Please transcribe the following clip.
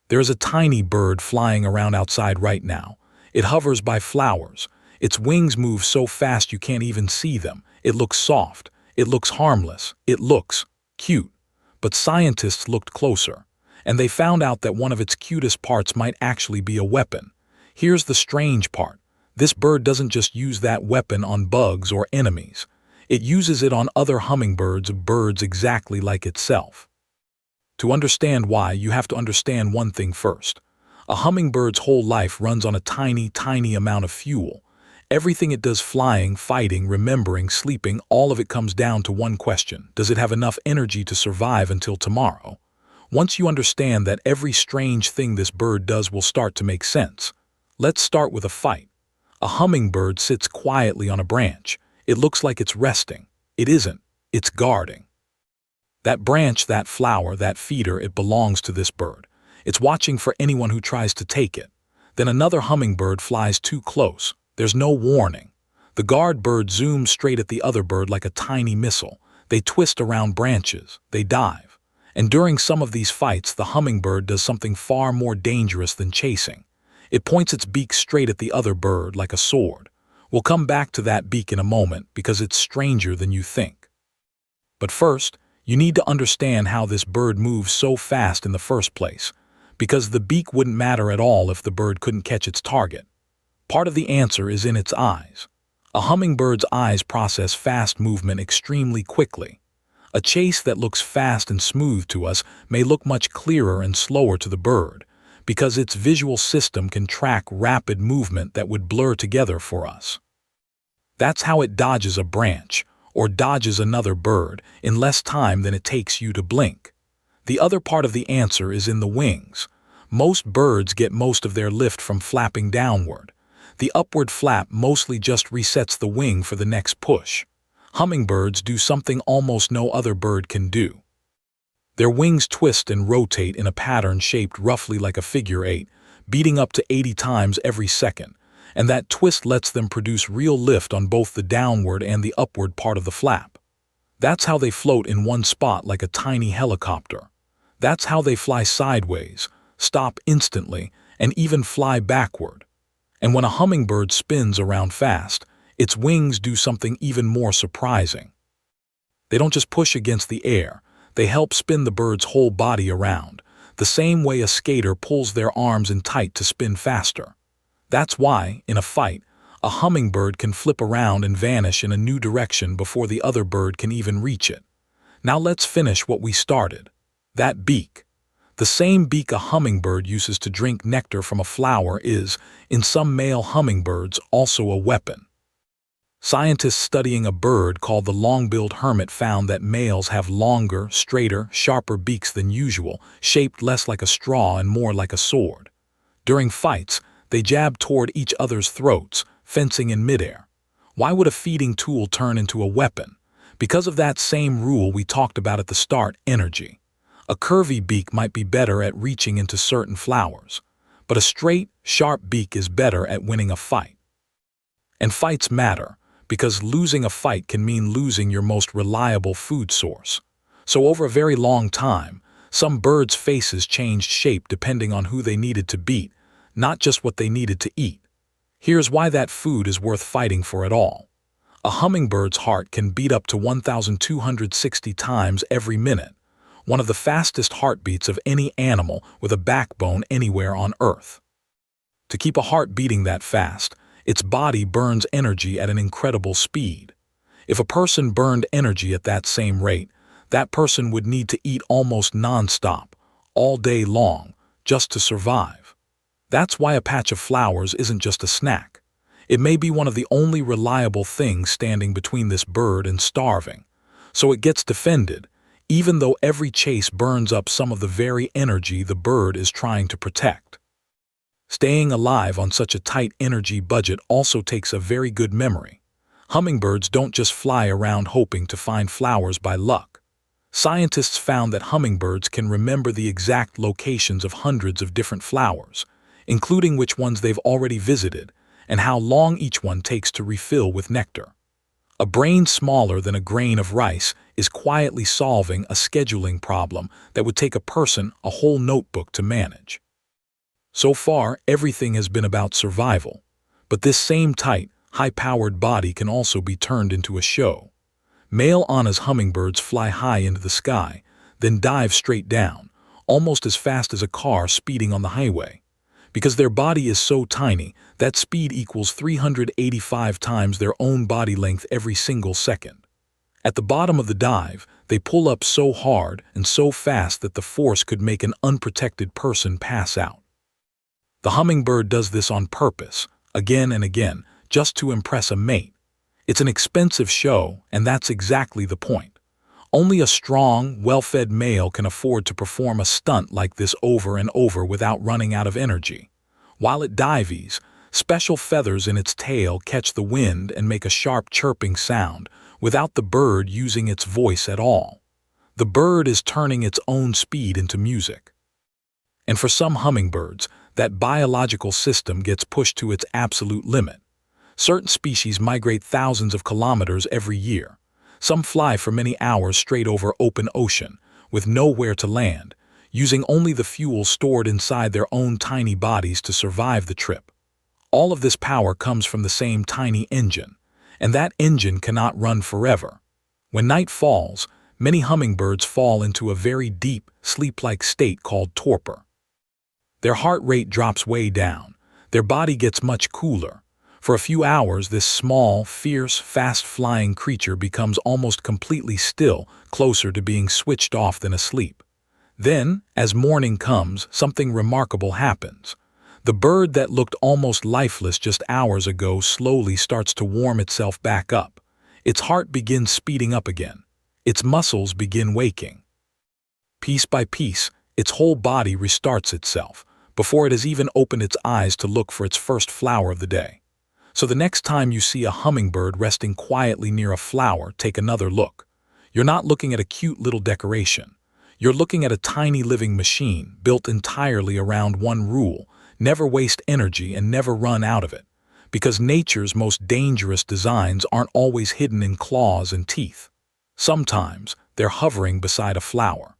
There is a tiny bird flying around outside right now. It hovers by flowers. Its wings move so fast you can't even see them. It looks soft. It looks harmless. It looks cute. But scientists looked closer, and they found out that one of its cutest parts might actually be a weapon. Here's the strange part. This bird doesn't just use that weapon on bugs or enemies. It uses it on other hummingbirds, birds exactly like itself. To understand why, you have to understand one thing first. A hummingbird's whole life runs on a tiny, tiny amount of fuel. Everything it does, flying, fighting, remembering, sleeping, all of it comes down to one question. Does it have enough energy to survive until tomorrow? Once you understand that, every strange thing this bird does will start to make sense. Let's start with a fight. A hummingbird sits quietly on a branch. It looks like it's resting. It isn't. It's guarding. That branch, that flower, that feeder, it belongs to this bird. It's watching for anyone who tries to take it. Then another hummingbird flies too close. There's no warning. The guard bird zooms straight at the other bird like a tiny missile. They twist around branches. They dive. And during some of these fights, the hummingbird does something far more dangerous than chasing. It points its beak straight at the other bird like a sword. We'll come back to that beak in a moment because it's stranger than you think. But first, you need to understand how this bird moves so fast in the first place, because the beak wouldn't matter at all if the bird couldn't catch its target. Part of the answer is in its eyes. A hummingbird's eyes process fast movement extremely quickly. A chase that looks fast and smooth to us may look much clearer and slower to the bird, because its visual system can track rapid movement that would blur together for us. That's how it dodges a branch, or dodges another bird, in less time than it takes you to blink. The other part of the answer is in the wings. Most birds get most of their lift from flapping downward. The upward flap mostly just resets the wing for the next push. Hummingbirds do something almost no other bird can do. Their wings twist and rotate in a pattern shaped roughly like a figure 8, beating up to 80 times every second, and that twist lets them produce real lift on both the downward and the upward part of the flap. That's how they float in one spot like a tiny helicopter. That's how they fly sideways, stop instantly, and even fly backward. And when a hummingbird spins around fast, its wings do something even more surprising. They don't just push against the air. They help spin the bird's whole body around, the same way a skater pulls their arms in tight to spin faster. That's why, in a fight, a hummingbird can flip around and vanish in a new direction before the other bird can even reach it. Now let's finish what we started. That beak. The same beak a hummingbird uses to drink nectar from a flower is, in some male hummingbirds, also a weapon. Scientists studying a bird called the long-billed hermit found that males have longer, straighter, sharper beaks than usual, shaped less like a straw and more like a sword. During fights, they jab toward each other's throats, fencing in midair. Why would a feeding tool turn into a weapon? Because of that same rule we talked about at the start, energy. A curvy beak might be better at reaching into certain flowers, but a straight, sharp beak is better at winning a fight. And fights matter, because losing a fight can mean losing your most reliable food source. So over a very long time, some birds' faces changed shape depending on who they needed to beat, not just what they needed to eat. Here's why that food is worth fighting for at all. A hummingbird's heart can beat up to 1,260 times every minute, one of the fastest heartbeats of any animal with a backbone anywhere on Earth. To keep a heart beating that fast, its body burns energy at an incredible speed. If a person burned energy at that same rate, that person would need to eat almost non-stop, all day long, just to survive. That's why a patch of flowers isn't just a snack. It may be one of the only reliable things standing between this bird and starving. So it gets defended, even though every chase burns up some of the very energy the bird is trying to protect. Staying alive on such a tight energy budget also takes a very good memory. Hummingbirds don't just fly around hoping to find flowers by luck. Scientists found that hummingbirds can remember the exact locations of hundreds of different flowers, including which ones they've already visited and how long each one takes to refill with nectar. A brain smaller than a grain of rice is quietly solving a scheduling problem that would take a person a whole notebook to manage. So far, everything has been about survival. But this same tight, high-powered body can also be turned into a show. Male Anna's hummingbirds fly high into the sky, then dive straight down, almost as fast as a car speeding on the highway. Because their body is so tiny, that speed equals 385 times their own body length every single second. At the bottom of the dive, they pull up so hard and so fast that the force could make an unprotected person pass out. The hummingbird does this on purpose, again and again, just to impress a mate. It's an expensive show, and that's exactly the point. Only a strong, well-fed male can afford to perform a stunt like this over and over without running out of energy. While it dives, special feathers in its tail catch the wind and make a sharp chirping sound, without the bird using its voice at all. The bird is turning its own speed into music. And for some hummingbirds, that biological system gets pushed to its absolute limit. Certain species migrate thousands of kilometers every year. Some fly for many hours straight over open ocean, with nowhere to land, using only the fuel stored inside their own tiny bodies to survive the trip. All of this power comes from the same tiny engine, and that engine cannot run forever. When night falls, many hummingbirds fall into a very deep, sleep-like state called torpor. Their heart rate drops way down. Their body gets much cooler. For a few hours, this small, fierce, fast-flying creature becomes almost completely still, closer to being switched off than asleep. Then, as morning comes, something remarkable happens. The bird that looked almost lifeless just hours ago slowly starts to warm itself back up. Its heart begins speeding up again. Its muscles begin waking. Piece by piece, its whole body restarts itself, before it has even opened its eyes to look for its first flower of the day. So the next time you see a hummingbird resting quietly near a flower, take another look. You're not looking at a cute little decoration. You're looking at a tiny living machine built entirely around one rule: never waste energy and never run out of it. Because nature's most dangerous designs aren't always hidden in claws and teeth. Sometimes they're hovering beside a flower.